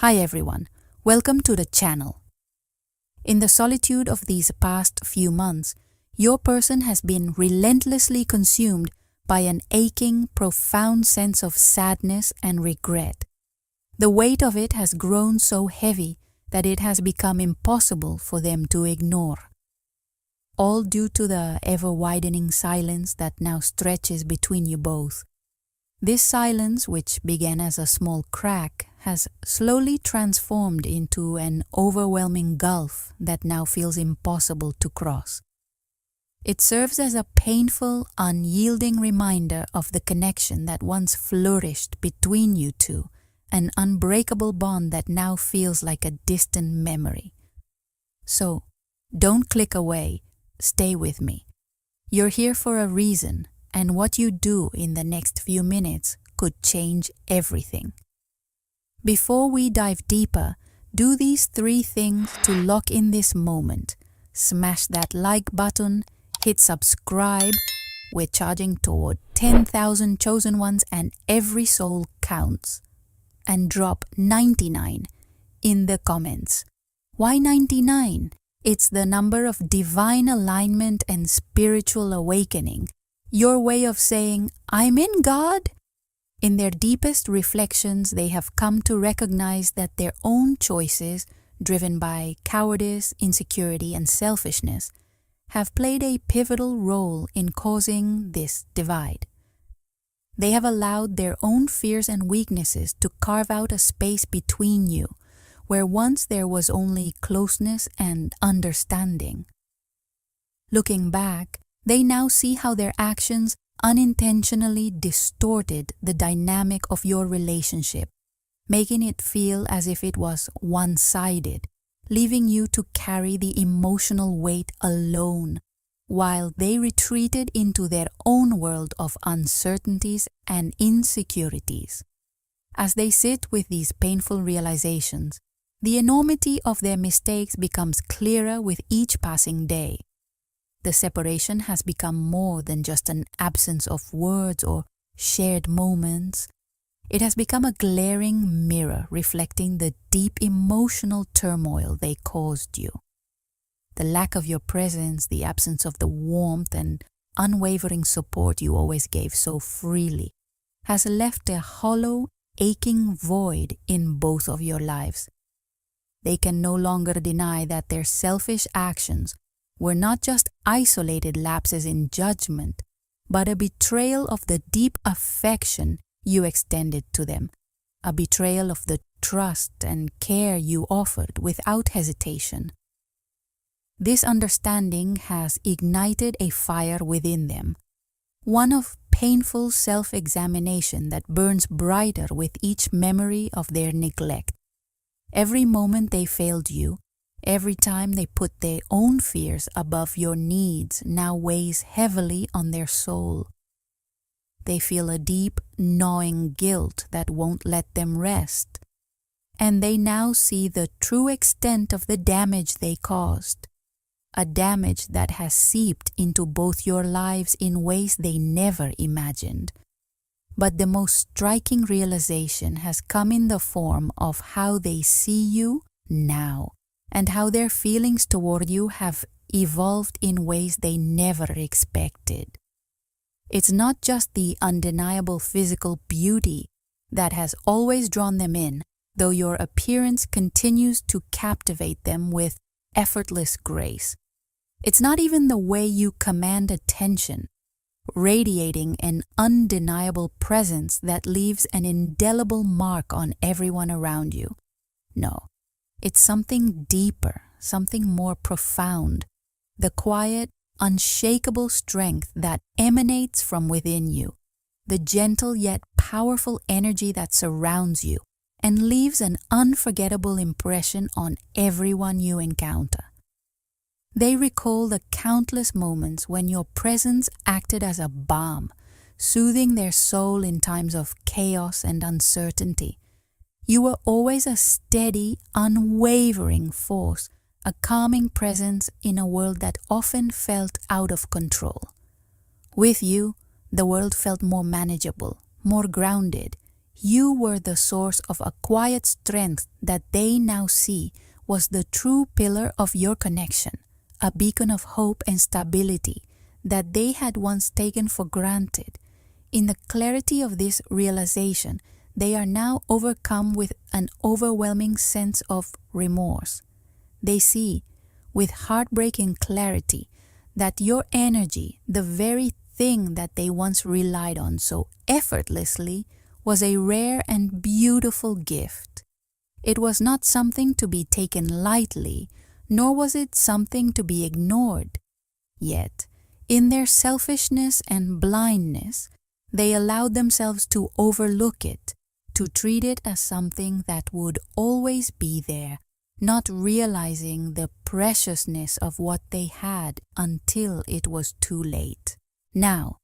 Hi everyone, welcome to the channel. In the solitude of these past few months, your person has been relentlessly consumed by an aching, profound sense of sadness and regret. The weight of it has grown so heavy that it has become impossible for them to ignore. All due to the ever-widening silence that now stretches between you both. This silence, which began as a small crack, has slowly transformed into an overwhelming gulf that now feels impossible to cross. It serves as a painful, unyielding reminder of the connection that once flourished between you two, an unbreakable bond that now feels like a distant memory. So, don't click away, stay with me. You're here for a reason, and what you do in the next few minutes could change everything. Before we dive deeper, do these 3 things to lock in this moment. Smash that like button, hit subscribe. We're charging toward 10,000 chosen ones and every soul counts. And drop 99 in the comments. Why 99? It's the number of divine alignment and spiritual awakening. Your way of saying, I'm in God. In their deepest reflections, they have come to recognize that their own choices, driven by cowardice, insecurity, and selfishness, have played a pivotal role in causing this divide. They have allowed their own fears and weaknesses to carve out a space between you, where once there was only closeness and understanding. Looking back, they now see how their actions unintentionally distorted the dynamic of your relationship, making it feel as if it was one-sided, leaving you to carry the emotional weight alone, while they retreated into their own world of uncertainties and insecurities. As they sit with these painful realizations, the enormity of their mistakes becomes clearer with each passing day. The separation has become more than just an absence of words or shared moments. It has become a glaring mirror reflecting the deep emotional turmoil they caused you. The lack of your presence, the absence of the warmth and unwavering support you always gave so freely, has left a hollow, aching void in both of your lives. They can no longer deny that their selfish actions were not just isolated lapses in judgment, but a betrayal of the deep affection you extended to them, a betrayal of the trust and care you offered without hesitation. This understanding has ignited a fire within them, one of painful self-examination that burns brighter with each memory of their neglect. Every moment they failed you, every time they put their own fears above your needs now weighs heavily on their soul. They feel a deep, gnawing guilt that won't let them rest. And they now see the true extent of the damage they caused. A damage that has seeped into both your lives in ways they never imagined. But the most striking realization has come in the form of how they see you now, and how their feelings toward you have evolved in ways they never expected. It's not just the undeniable physical beauty that has always drawn them in, though your appearance continues to captivate them with effortless grace. It's not even the way you command attention, radiating an undeniable presence that leaves an indelible mark on everyone around you. No. It's something deeper, something more profound, the quiet, unshakable strength that emanates from within you, the gentle yet powerful energy that surrounds you and leaves an unforgettable impression on everyone you encounter. They recall the countless moments when your presence acted as a balm, soothing their soul in times of chaos and uncertainty. You were always a steady, unwavering force, a calming presence in a world that often felt out of control. With you, the world felt more manageable, more grounded, You were the source of a quiet strength that they now see was the true pillar of your connection, a beacon of hope and stability that they had once taken for granted. In the clarity of this realization, they are now overcome with an overwhelming sense of remorse. They see, with heartbreaking clarity, that your energy, the very thing that they once relied on so effortlessly, was a rare and beautiful gift. It was not something to be taken lightly, nor was it something to be ignored. Yet, in their selfishness and blindness, they allowed themselves to overlook it, to treat it as something that would always be there, not realizing the preciousness of what they had until it was too late. Now,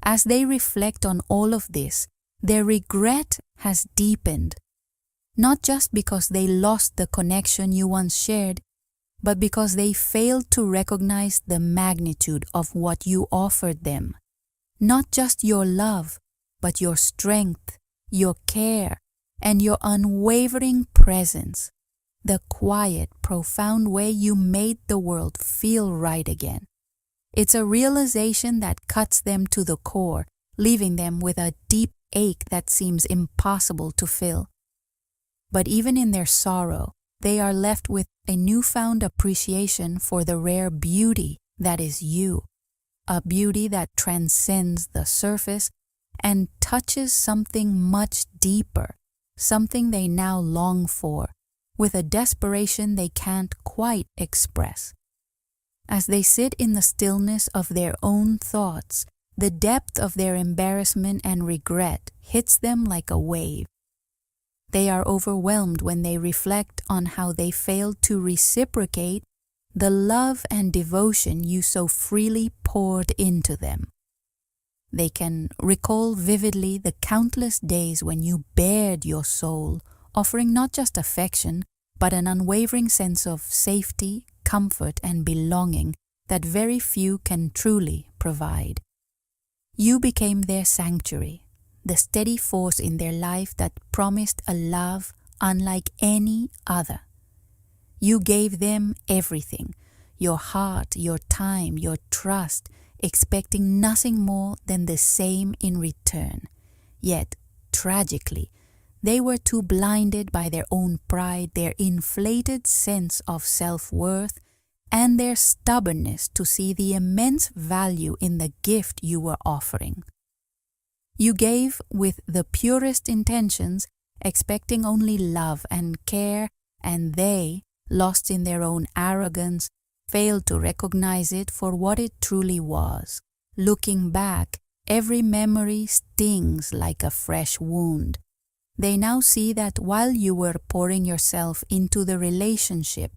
as they reflect on all of this, their regret has deepened, not just because they lost the connection you once shared, but because they failed to recognize the magnitude of what you offered them. Not just your love, but your strength, your care, and your unwavering presence. The quiet, profound way you made the world feel right again. It's a realization that cuts them to the core, leaving them with a deep ache that seems impossible to fill. But even in their sorrow, they are left with a newfound appreciation for the rare beauty that is you, a beauty that transcends the surface and touches something much deeper, something they now long for, with a desperation they can't quite express. As they sit in the stillness of their own thoughts, the depth of their embarrassment and regret hits them like a wave. They are overwhelmed when they reflect on how they failed to reciprocate the love and devotion you so freely poured into them. They can recall vividly the countless days when you bared your soul, offering not just affection, but an unwavering sense of safety, comfort, and belonging that very few can truly provide. You became their sanctuary, the steady force in their life that promised a love unlike any other. You gave them everything, your heart, your time, your trust, expecting nothing more than the same in return. Yet, tragically, they were too blinded by their own pride, their inflated sense of self-worth, and their stubbornness to see the immense value in the gift you were offering. You gave with the purest intentions, expecting only love and care, and they, lost in their own arrogance, failed to recognize it for what it truly was. Looking back, every memory stings like a fresh wound. They now see that while you were pouring yourself into the relationship,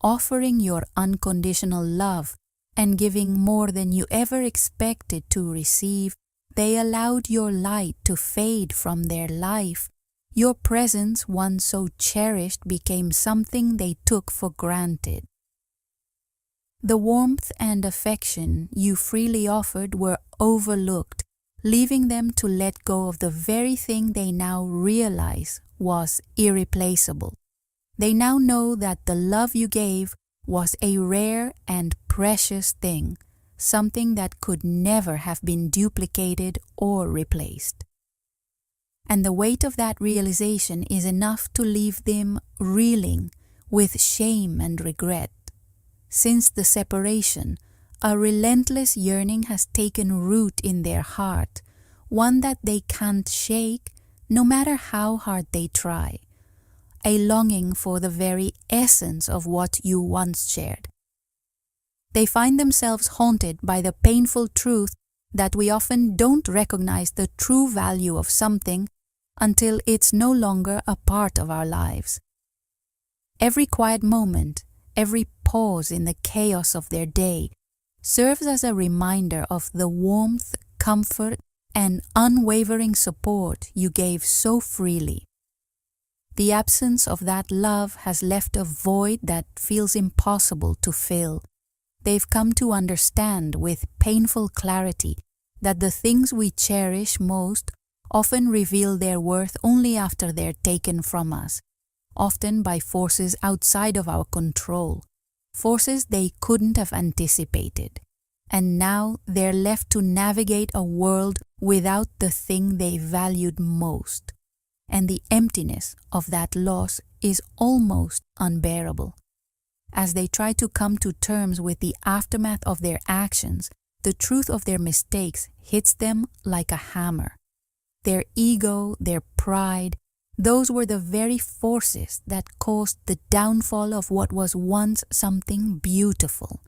offering your unconditional love, and giving more than you ever expected to receive, they allowed your light to fade from their life. Your presence, once so cherished, became something they took for granted. The warmth and affection you freely offered were overlooked, leaving them to let go of the very thing they now realize was irreplaceable. They now know that the love you gave was a rare and precious thing, something that could never have been duplicated or replaced. And the weight of that realization is enough to leave them reeling with shame and regret. Since the separation, a relentless yearning has taken root in their heart, one that they can't shake no matter how hard they try. A longing for the very essence of what you once shared. They find themselves haunted by the painful truth that we often don't recognize the true value of something until it's no longer a part of our lives. Every quiet moment, every pause in the chaos of their day serves as a reminder of the warmth, comfort, and unwavering support you gave so freely. The absence of that love has left a void that feels impossible to fill. They've come to understand with painful clarity that the things we cherish most often reveal their worth only after they're taken from us, often by forces outside of our control, forces they couldn't have anticipated. And now they're left to navigate a world without the thing they valued most. And the emptiness of that loss is almost unbearable. As they try to come to terms with the aftermath of their actions, the truth of their mistakes hits them like a hammer. Their ego, their pride, those were the very forces that caused the downfall of what was once something beautiful.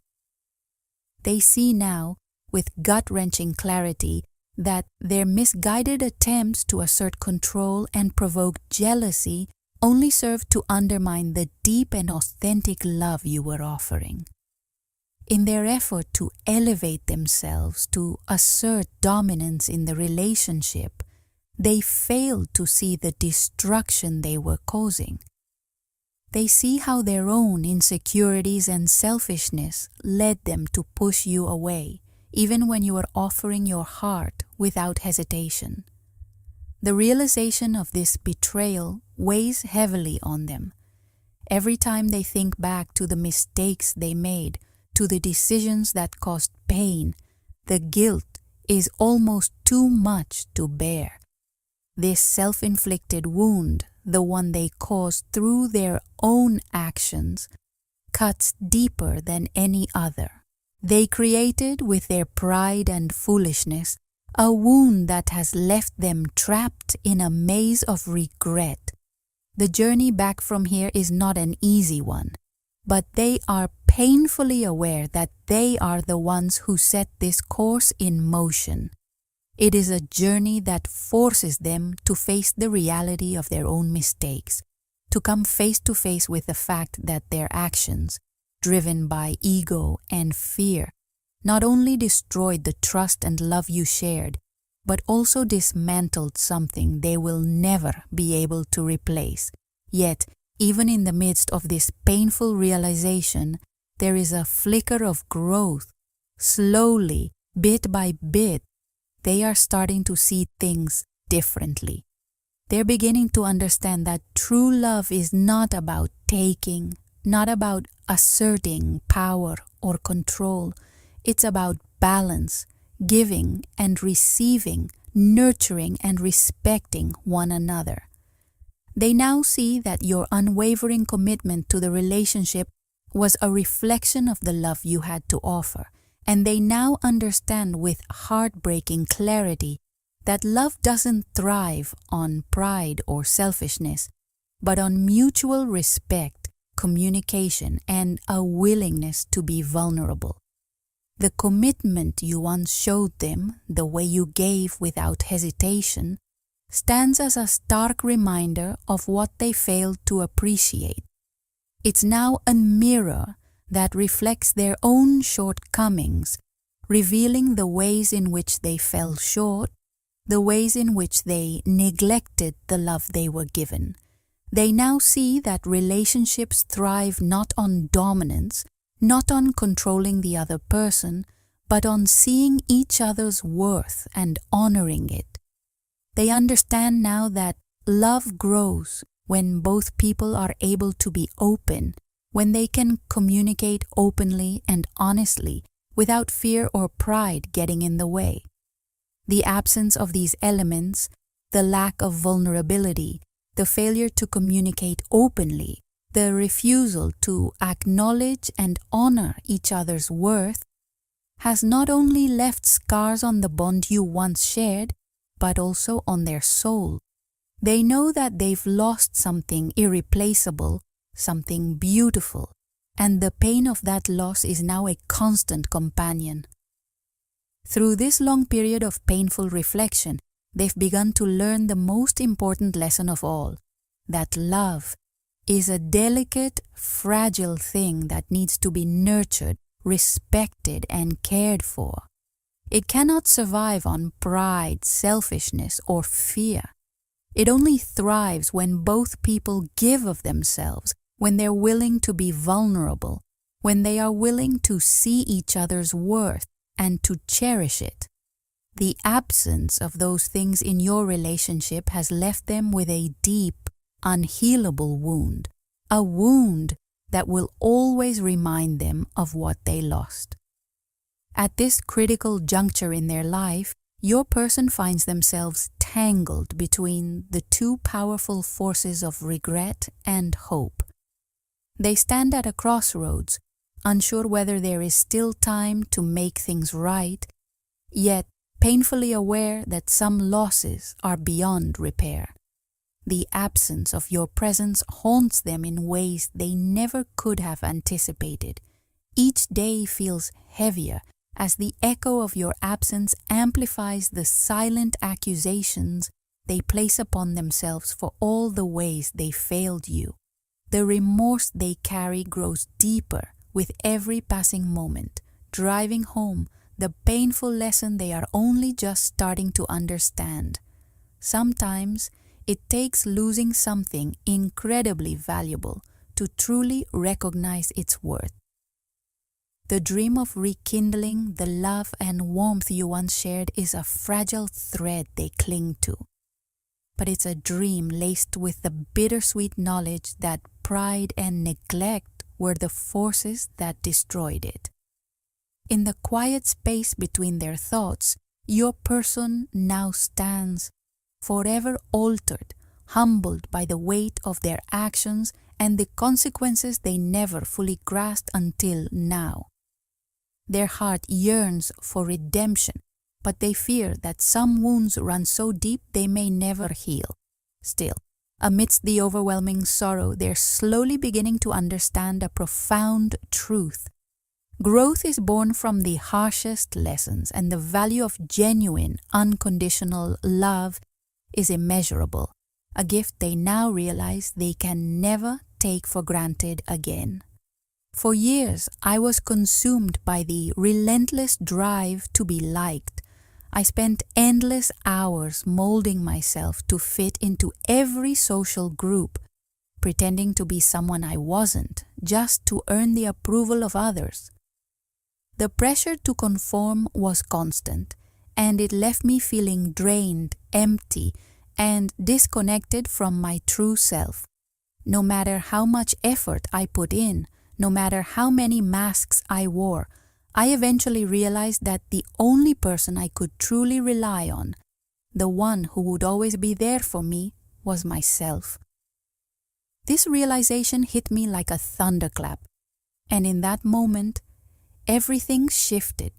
They see now, with gut-wrenching clarity, that their misguided attempts to assert control and provoke jealousy only served to undermine the deep and authentic love you were offering. In their effort to elevate themselves, to assert dominance in the relationship, they failed to see the destruction they were causing. They see how their own insecurities and selfishness led them to push you away, even when you were offering your heart without hesitation. The realization of this betrayal weighs heavily on them. Every time they think back to the mistakes they made, to the decisions that caused pain, the guilt is almost too much to bear. This self-inflicted wound, the one they caused through their own actions, cuts deeper than any other. They created with their pride and foolishness a wound that has left them trapped in a maze of regret. The journey back from here is not an easy one, but they are painfully aware that they are the ones who set this course in motion. It is a journey that forces them to face the reality of their own mistakes, to come face to face with the fact that their actions, driven by ego and fear, not only destroyed the trust and love you shared, but also dismantled something they will never be able to replace. Yet, even in the midst of this painful realization, there is a flicker of growth. Slowly, bit by bit, they are starting to see things differently. They're beginning to understand that true love is not about taking, not about asserting power or control. It's about balance, giving and receiving, nurturing and respecting one another. They now see that your unwavering commitment to the relationship was a reflection of the love you had to offer, and they now understand with heartbreaking clarity that love doesn't thrive on pride or selfishness, but on mutual respect, communication, and a willingness to be vulnerable. The commitment you once showed them, the way you gave without hesitation, stands as a stark reminder of what they failed to appreciate. It's now a mirror that reflects their own shortcomings, revealing the ways in which they fell short, the ways in which they neglected the love they were given. They now see that relationships thrive not on dominance, not on controlling the other person, but on seeing each other's worth and honoring it. They understand now that love grows when both people are able to be open, when they can communicate openly and honestly without fear or pride getting in the way. The absence of these elements, the lack of vulnerability, the failure to communicate openly, the refusal to acknowledge and honor each other's worth, has not only left scars on the bond you once shared, but also on their soul. They know that they've lost something irreplaceable, something beautiful, and the pain of that loss is now a constant companion. Through this long period of painful reflection, they've begun to learn the most important lesson of all, that love is a delicate, fragile thing that needs to be nurtured, respected, and cared for. It cannot survive on pride, selfishness, or fear. It only thrives when both people give of themselves, when they're willing to be vulnerable, when they are willing to see each other's worth and to cherish it. The absence of those things in your relationship has left them with a deep, unhealable wound, a wound that will always remind them of what they lost. At this critical juncture in their life, your person finds themselves tangled between the two powerful forces of regret and hope. They stand at a crossroads, unsure whether there is still time to make things right, yet painfully aware that some losses are beyond repair. The absence of your presence haunts them in ways they never could have anticipated. Each day feels heavier as the echo of your absence amplifies the silent accusations they place upon themselves for all the ways they failed you. The remorse they carry grows deeper with every passing moment, driving home the painful lesson they are only just starting to understand. Sometimes it takes losing something incredibly valuable to truly recognize its worth. The dream of rekindling the love and warmth you once shared is a fragile thread they cling to. But it's a dream laced with the bittersweet knowledge that pride and neglect were the forces that destroyed it. In the quiet space between their thoughts, your person now stands, forever altered, humbled by the weight of their actions and the consequences they never fully grasped until now. Their heart yearns for redemption, but they fear that some wounds run so deep they may never heal. Still, amidst the overwhelming sorrow, they're slowly beginning to understand a profound truth. Growth is born from the harshest lessons, and the value of genuine, unconditional love is immeasurable, a gift they now realize they can never take for granted again. For years, I was consumed by the relentless drive to be liked. I spent endless hours molding myself to fit into every social group, pretending to be someone I wasn't, just to earn the approval of others. The pressure to conform was constant, and it left me feeling drained, empty, and disconnected from my true self. No matter how much effort I put in, no matter how many masks I wore, I eventually realized that the only person I could truly rely on, the one who would always be there for me, was myself. This realization hit me like a thunderclap, and in that moment, everything shifted.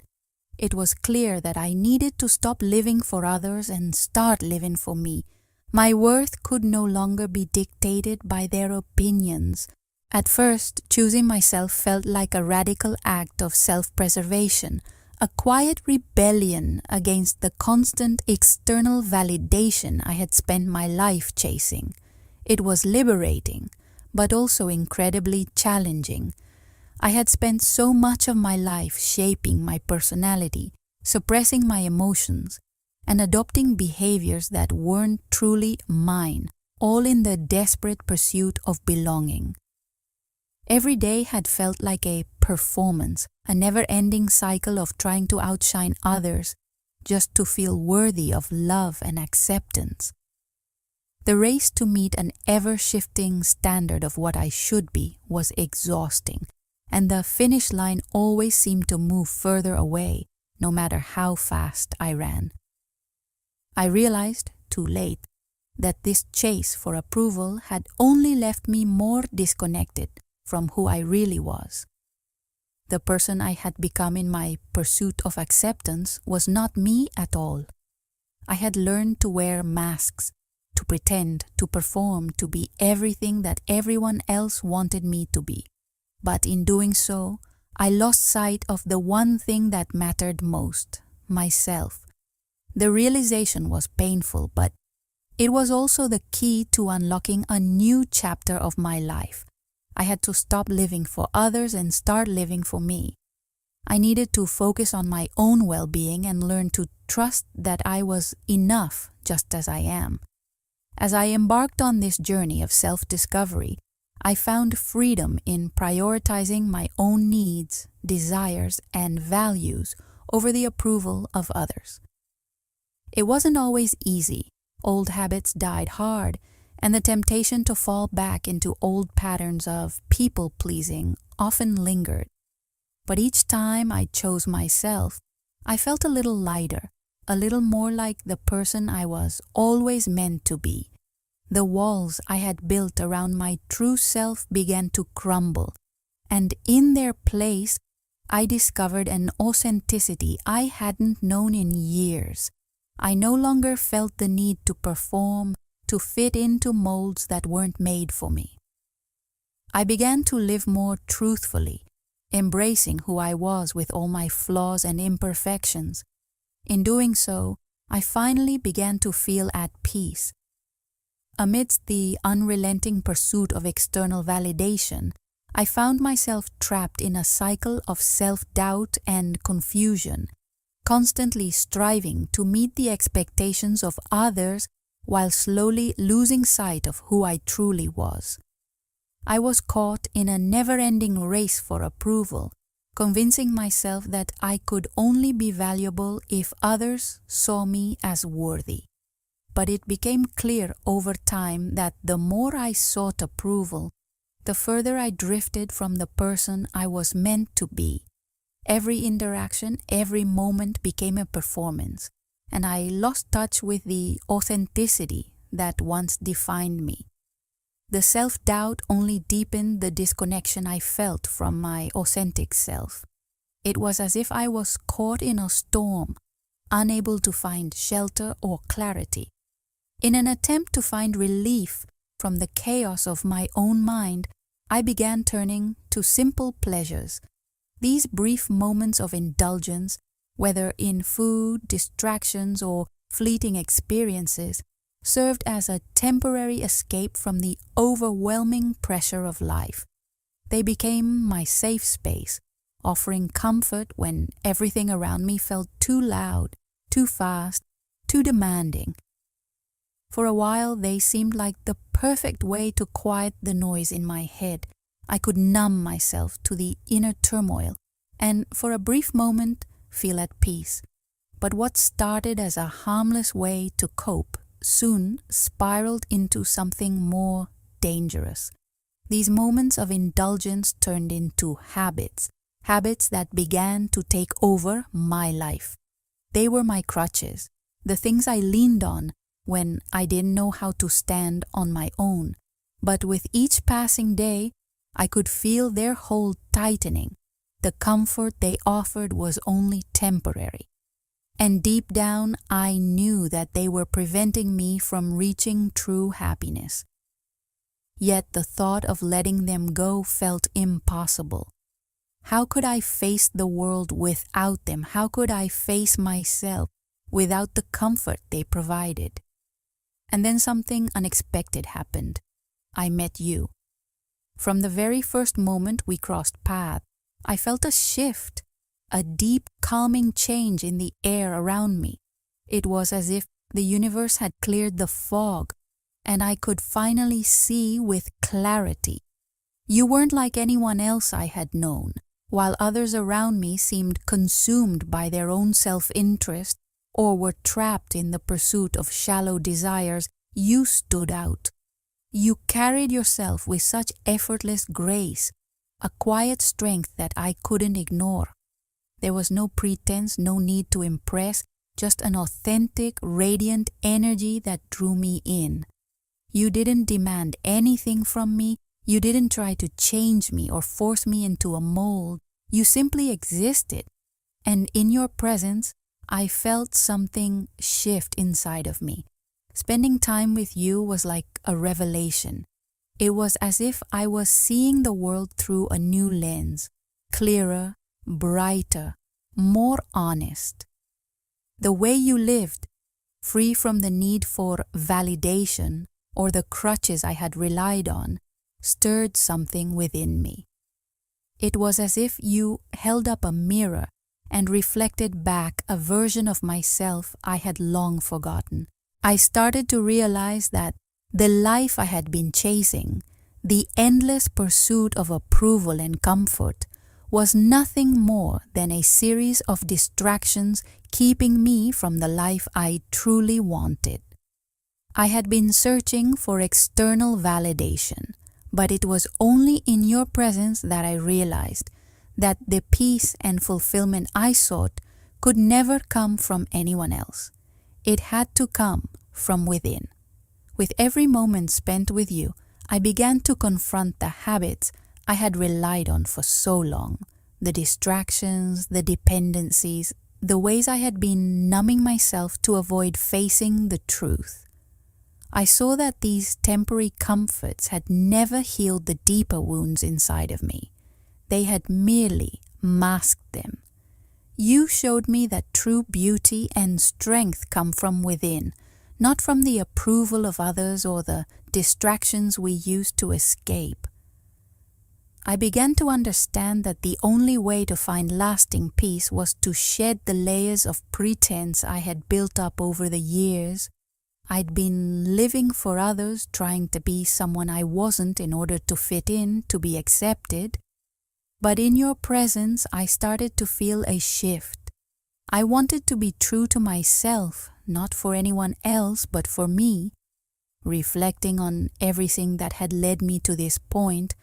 It was clear that I needed to stop living for others and start living for me. My worth could no longer be dictated by their opinions. At first, choosing myself felt like a radical act of self-preservation, a quiet rebellion against the constant external validation I had spent my life chasing. It was liberating, but also incredibly challenging. I had spent so much of my life shaping my personality, suppressing my emotions, and adopting behaviors that weren't truly mine, all in the desperate pursuit of belonging. Every day had felt like a performance, a never-ending cycle of trying to outshine others just to feel worthy of love and acceptance. The race to meet an ever-shifting standard of what I should be was exhausting, and the finish line always seemed to move further away, no matter how fast I ran. I realized, too late, that this chase for approval had only left me more disconnected from who I really was. The person I had become in my pursuit of acceptance was not me at all. I had learned to wear masks, to pretend, to perform, to be everything that everyone else wanted me to be. But in doing so, I lost sight of the one thing that mattered most, myself. The realization was painful, but it was also the key to unlocking a new chapter of my life. I had to stop living for others and start living for me. I needed to focus on my own well-being and learn to trust that I was enough just as I am. As I embarked on this journey of self-discovery, I found freedom in prioritizing my own needs, desires, and values over the approval of others. It wasn't always easy. Old habits died hard, and the temptation to fall back into old patterns of people-pleasing often lingered. But each time I chose myself, I felt a little lighter, a little more like the person I was always meant to be. The walls I had built around my true self began to crumble, and in their place, I discovered an authenticity I hadn't known in years. I no longer felt the need to perform, to fit into molds that weren't made for me. I began to live more truthfully, embracing who I was with all my flaws and imperfections. In doing so, I finally began to feel at peace. Amidst the unrelenting pursuit of external validation, I found myself trapped in a cycle of self-doubt and confusion, constantly striving to meet the expectations of others while slowly losing sight of who I truly was. I was caught in a never-ending race for approval, convincing myself that I could only be valuable if others saw me as worthy. But it became clear over time that the more I sought approval, the further I drifted from the person I was meant to be. Every interaction, every moment became a performance, and I lost touch with the authenticity that once defined me. The self-doubt only deepened the disconnection I felt from my authentic self. It was as if I was caught in a storm, unable to find shelter or clarity. In an attempt to find relief from the chaos of my own mind, I began turning to simple pleasures. These brief moments of indulgence, whether in food, distractions, or fleeting experiences, served as a temporary escape from the overwhelming pressure of life. They became my safe space, offering comfort when everything around me felt too loud, too fast, too demanding. For a while, they seemed like the perfect way to quiet the noise in my head. I could numb myself to the inner turmoil and, for a brief moment, feel at peace. But what started as a harmless way to cope soon spiraled into something more dangerous. These moments of indulgence turned into habits that began to take over my life. They were my crutches, the things I leaned on when I didn't know how to stand on my own. But with each passing day, I could feel their hold tightening. The comfort they offered was only temporary. And deep down, I knew that they were preventing me from reaching true happiness. Yet the thought of letting them go felt impossible. How could I face the world without them? How could I face myself without the comfort they provided? And then something unexpected happened. I met you. From the very first moment we crossed paths, I felt a shift, a deep, calming change in the air around me. It was as if the universe had cleared the fog, and I could finally see with clarity. You weren't like anyone else I had known. While others around me seemed consumed by their own self-interest or were trapped in the pursuit of shallow desires, you stood out. You carried yourself with such effortless grace, a quiet strength that I couldn't ignore. There was no pretense, no need to impress, just an authentic, radiant energy that drew me in. You didn't demand anything from me. You didn't try to change me or force me into a mold. You simply existed. And in your presence, I felt something shift inside of me. Spending time with you was like a revelation. It was as if I was seeing the world through a new lens, clearer, brighter, more honest. The way you lived, free from the need for validation or the crutches I had relied on, stirred something within me. It was as if you held up a mirror and reflected back a version of myself I had long forgotten. I started to realize that the life I had been chasing, the endless pursuit of approval and comfort, was nothing more than a series of distractions keeping me from the life I truly wanted. I had been searching for external validation, but it was only in your presence that I realized that the peace and fulfillment I sought could never come from anyone else. It had to come from within. With every moment spent with you, I began to confront the habits I had relied on for so long, the distractions, the dependencies, the ways I had been numbing myself to avoid facing the truth. I saw that these temporary comforts had never healed the deeper wounds inside of me. They had merely masked them. You showed me that true beauty and strength come from within, not from the approval of others or the distractions we use to escape. I began to understand that the only way to find lasting peace was to shed the layers of pretense I had built up over the years. I'd been living for others, trying to be someone I wasn't in order to fit in, to be accepted. But in your presence, I started to feel a shift. I wanted to be true to myself, not for anyone else, but for me. Reflecting on everything that had led me to this point,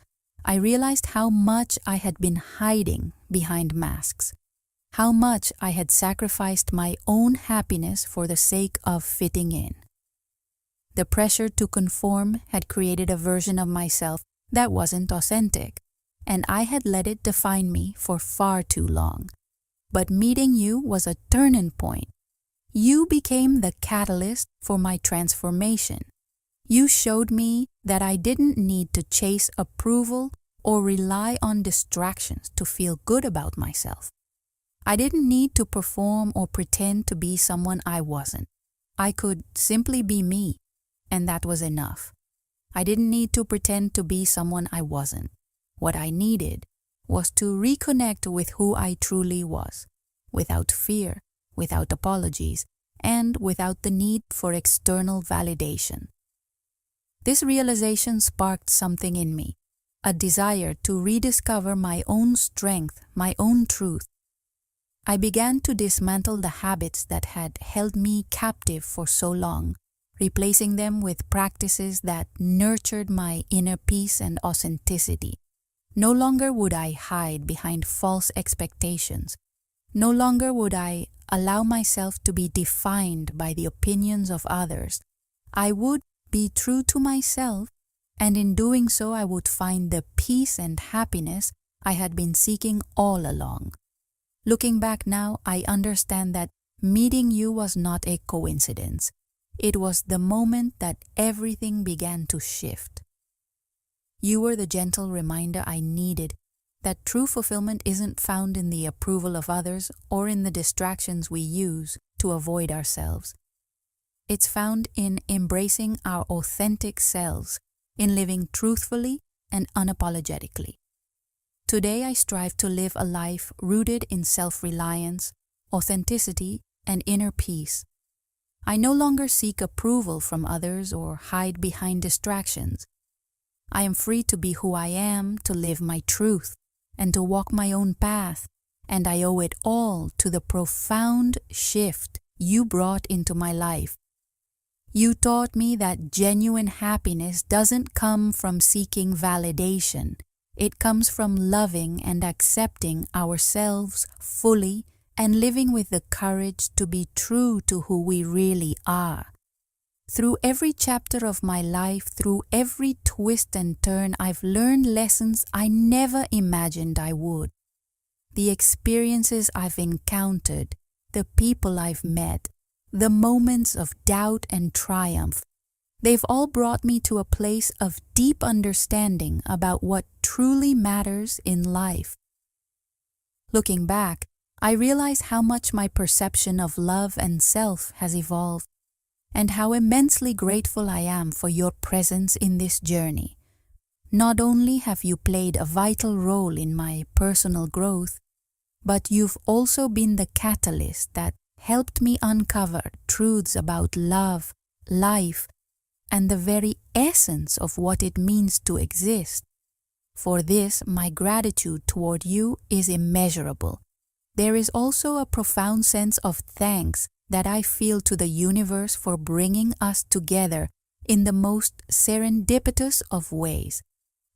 I realized how much I had been hiding behind masks, how much I had sacrificed my own happiness for the sake of fitting in. The pressure to conform had created a version of myself that wasn't authentic, and I had let it define me for far too long. But meeting you was a turning point. You became the catalyst for my transformation. You showed me that I didn't need to chase approval or rely on distractions to feel good about myself. I didn't need to perform or pretend to be someone I wasn't. I could simply be me, and that was enough. I didn't need to pretend to be someone I wasn't. What I needed was to reconnect with who I truly was, without fear, without apologies, and without the need for external validation. This realization sparked something in me, a desire to rediscover my own strength, my own truth. I began to dismantle the habits that had held me captive for so long, replacing them with practices that nurtured my inner peace and authenticity. No longer would I hide behind false expectations. No longer would I allow myself to be defined by the opinions of others. I would be true to myself, and in doing so I would find the peace and happiness I had been seeking all along. Looking back now, I understand that meeting you was not a coincidence. It was the moment that everything began to shift. You were the gentle reminder I needed that true fulfillment isn't found in the approval of others or in the distractions we use to avoid ourselves. It's found in embracing our authentic selves, in living truthfully and unapologetically. Today I strive to live a life rooted in self-reliance, authenticity, and inner peace. I no longer seek approval from others or hide behind distractions. I am free to be who I am, to live my truth, and to walk my own path, and I owe it all to the profound shift you brought into my life. You taught me that genuine happiness doesn't come from seeking validation. It comes from loving and accepting ourselves fully and living with the courage to be true to who we really are. Through every chapter of my life, through every twist and turn, I've learned lessons I never imagined I would. The experiences I've encountered, the people I've met, the moments of doubt and triumph, they've all brought me to a place of deep understanding about what truly matters in life. Looking back, I realize how much my perception of love and self has evolved, and how immensely grateful I am for your presence in this journey. Not only have you played a vital role in my personal growth, but you've also been the catalyst that helped me uncover truths about love, life, and the very essence of what it means to exist. For this, my gratitude toward you is immeasurable. There is also a profound sense of thanks that I feel to the universe for bringing us together in the most serendipitous of ways,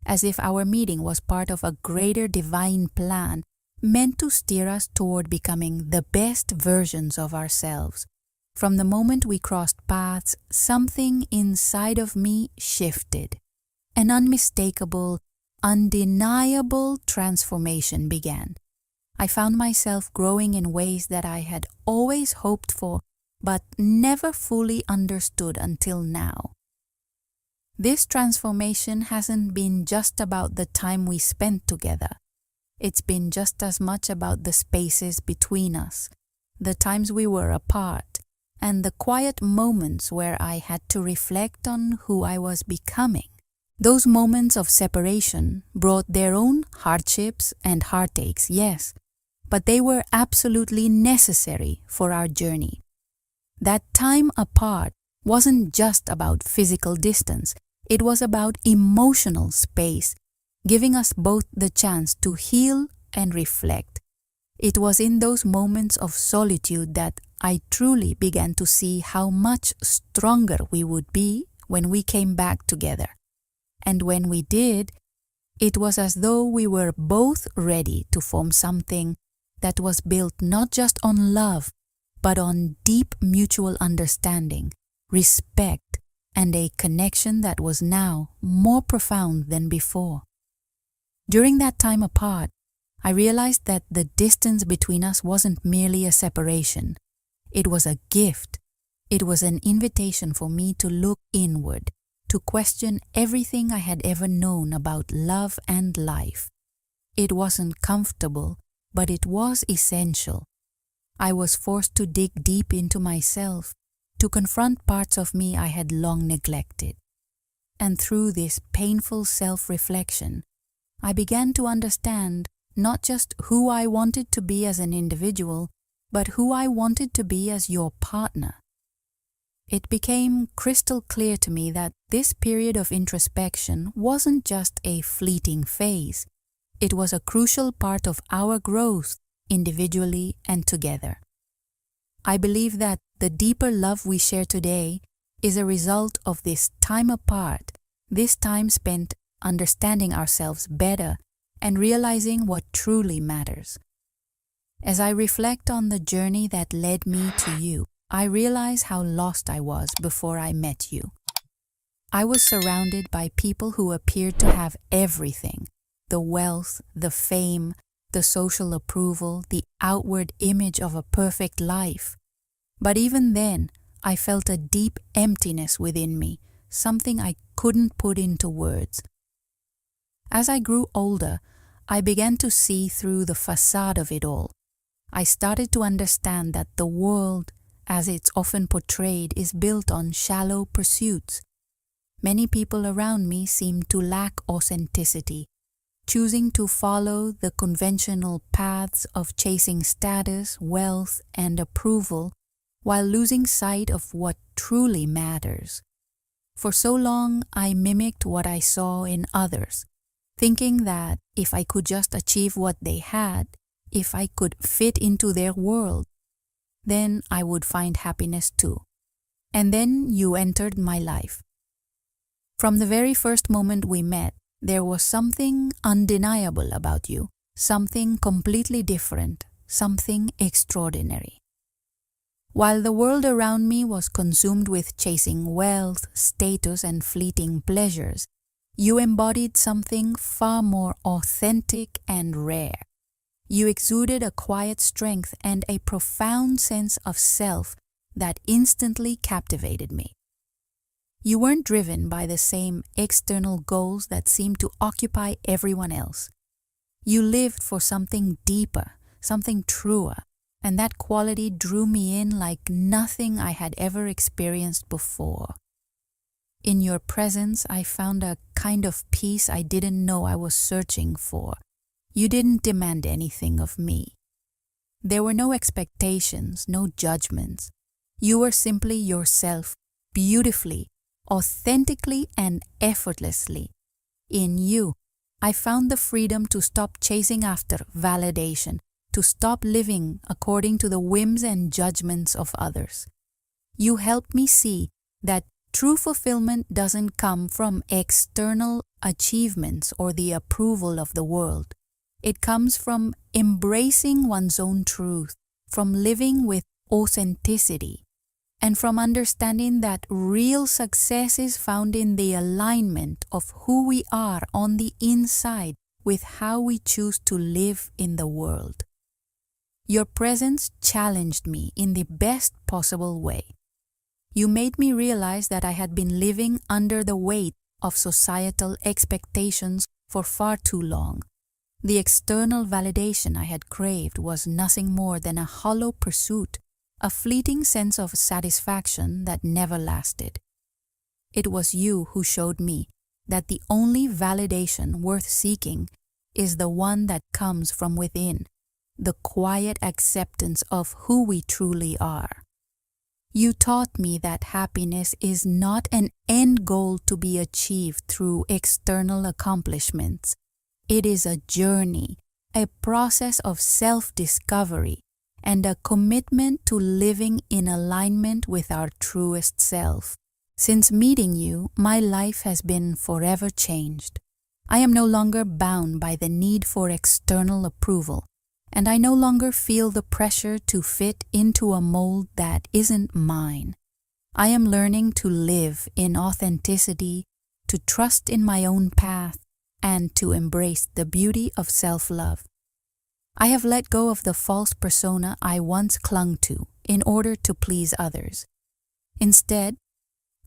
as if our meeting was part of a greater divine plan meant to steer us toward becoming the best versions of ourselves. From the moment we crossed paths, something inside of me shifted. An unmistakable, undeniable transformation began. I found myself growing in ways that I had always hoped for, but never fully understood until now. This transformation hasn't been just about the time we spent together. It's been just as much about the spaces between us, the times we were apart, and the quiet moments where I had to reflect on who I was becoming. Those moments of separation brought their own hardships and heartaches, yes, but they were absolutely necessary for our journey. That time apart wasn't just about physical distance, it was about emotional space, giving us both the chance to heal and reflect. It was in those moments of solitude that I truly began to see how much stronger we would be when we came back together. And when we did, it was as though we were both ready to form something that was built not just on love, but on deep mutual understanding, respect, and a connection that was now more profound than before. During that time apart, I realized that the distance between us wasn't merely a separation. It was a gift. It was an invitation for me to look inward, to question everything I had ever known about love and life. It wasn't comfortable, but it was essential. I was forced to dig deep into myself, to confront parts of me I had long neglected. And through this painful self-reflection, I began to understand not just who I wanted to be as an individual, but who I wanted to be as your partner. It became crystal clear to me that this period of introspection wasn't just a fleeting phase. It was a crucial part of our growth, individually and together. I believe that the deeper love we share today is a result of this time apart, this time spent understanding ourselves better and realizing what truly matters. As I reflect on the journey that led me to you, I realize how lost I was before I met you. I was surrounded by people who appeared to have everything: the wealth, the fame, the social approval, the outward image of a perfect life. But even then, I felt a deep emptiness within me, something I couldn't put into words. As I grew older, I began to see through the facade of it all. I started to understand that the world, as it's often portrayed, is built on shallow pursuits. Many people around me seemed to lack authenticity, choosing to follow the conventional paths of chasing status, wealth, and approval, while losing sight of what truly matters. For so long, I mimicked what I saw in others, thinking that if I could just achieve what they had, if I could fit into their world, then I would find happiness too. And then you entered my life. From the very first moment we met, there was something undeniable about you, something completely different, something extraordinary. While the world around me was consumed with chasing wealth, status, and fleeting pleasures, you embodied something far more authentic and rare. You exuded a quiet strength and a profound sense of self that instantly captivated me. You weren't driven by the same external goals that seemed to occupy everyone else. You lived for something deeper, something truer, and that quality drew me in like nothing I had ever experienced before. In your presence, I found a kind of peace I didn't know I was searching for. You didn't demand anything of me. There were no expectations, no judgments. You were simply yourself, beautifully, authentically, and effortlessly. In you, I found the freedom to stop chasing after validation, to stop living according to the whims and judgments of others. You helped me see that true fulfillment doesn't come from external achievements or the approval of the world. It comes from embracing one's own truth, from living with authenticity, and from understanding that real success is found in the alignment of who we are on the inside with how we choose to live in the world. Your presence challenged me in the best possible way. You made me realize that I had been living under the weight of societal expectations for far too long. The external validation I had craved was nothing more than a hollow pursuit, a fleeting sense of satisfaction that never lasted. It was you who showed me that the only validation worth seeking is the one that comes from within, the quiet acceptance of who we truly are. You taught me that happiness is not an end goal to be achieved through external accomplishments. It is a journey, a process of self-discovery, and a commitment to living in alignment with our truest self. Since meeting you, my life has been forever changed. I am no longer bound by the need for external approval, and I no longer feel the pressure to fit into a mold that isn't mine. I am learning to live in authenticity, to trust in my own path, and to embrace the beauty of self-love. I have let go of the false persona I once clung to in order to please others. Instead,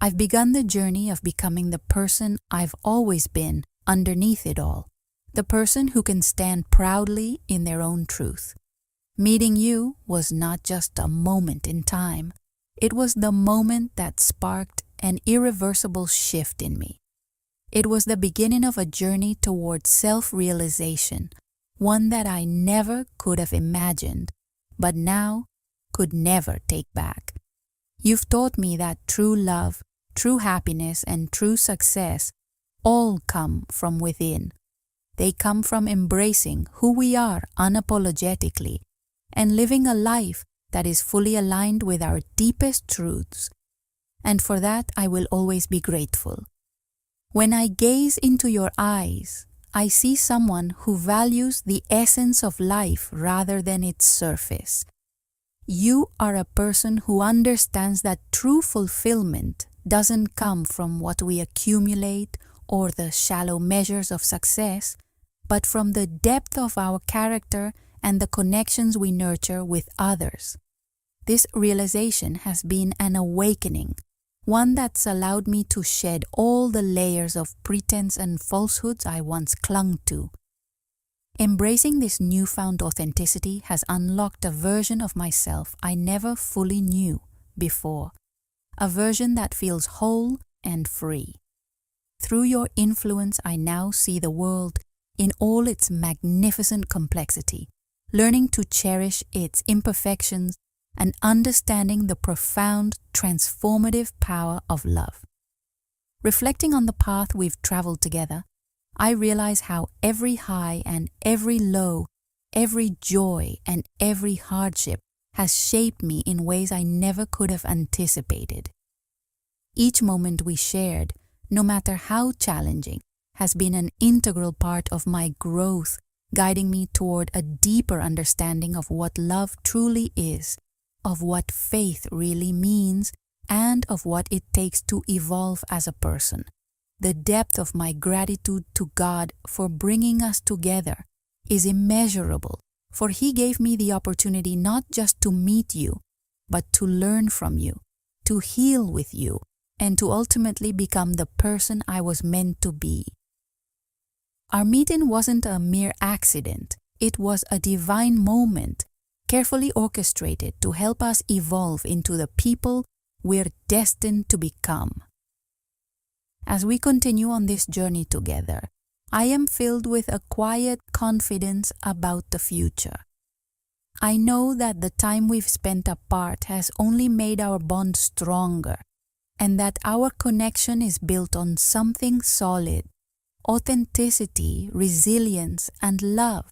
I've begun the journey of becoming the person I've always been underneath it all, the person who can stand proudly in their own truth. Meeting you was not just a moment in time, it was the moment that sparked an irreversible shift in me. It was the beginning of a journey towards self-realization, one that I never could have imagined, but now could never take back. You've taught me that true love, true happiness, and true success all come from within. They come from embracing who we are unapologetically and living a life that is fully aligned with our deepest truths. And for that, I will always be grateful. When I gaze into your eyes, I see someone who values the essence of life rather than its surface. You are a person who understands that true fulfillment doesn't come from what we accumulate or the shallow measures of success, but from the depth of our character and the connections we nurture with others. This realization has been an awakening, one that's allowed me to shed all the layers of pretense and falsehoods I once clung to. Embracing this newfound authenticity has unlocked a version of myself I never fully knew before, a version that feels whole and free. Through your influence, I now see the world in all its magnificent complexity, learning to cherish its imperfections and understanding the profound, transformative power of love. Reflecting on the path we've traveled together, I realize how every high and every low, every joy and every hardship has shaped me in ways I never could have anticipated. Each moment we shared, no matter how challenging, has been an integral part of my growth, guiding me toward a deeper understanding of what love truly is, of what faith really means, and of what it takes to evolve as a person. The depth of my gratitude to God for bringing us together is immeasurable, for He gave me the opportunity not just to meet you, but to learn from you, to heal with you, and to ultimately become the person I was meant to be. Our meeting wasn't a mere accident. It was a divine moment, carefully orchestrated to help us evolve into the people we're destined to become. As we continue on this journey together, I am filled with a quiet confidence about the future. I know that the time we've spent apart has only made our bond stronger, and that our connection is built on something solid, authenticity, resilience, and love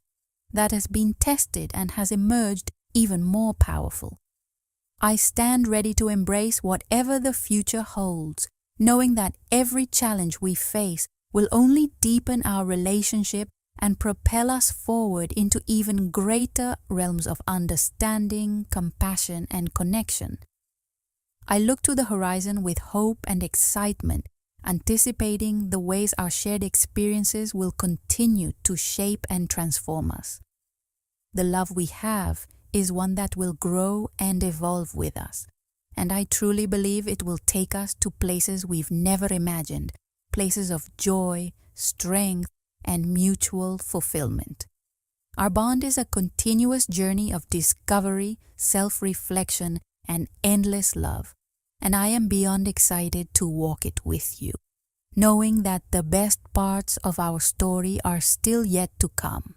that has been tested and has emerged even more powerful. I stand ready to embrace whatever the future holds, knowing that every challenge we face will only deepen our relationship and propel us forward into even greater realms of understanding, compassion, and connection. I look to the horizon with hope and excitement, anticipating the ways our shared experiences will continue to shape and transform us. The love we have is one that will grow and evolve with us, and I truly believe it will take us to places we've never imagined, places of joy, strength, and mutual fulfillment. Our bond is a continuous journey of discovery, self-reflection, and endless love, and I am beyond excited to walk it with you, knowing that the best parts of our story are still yet to come.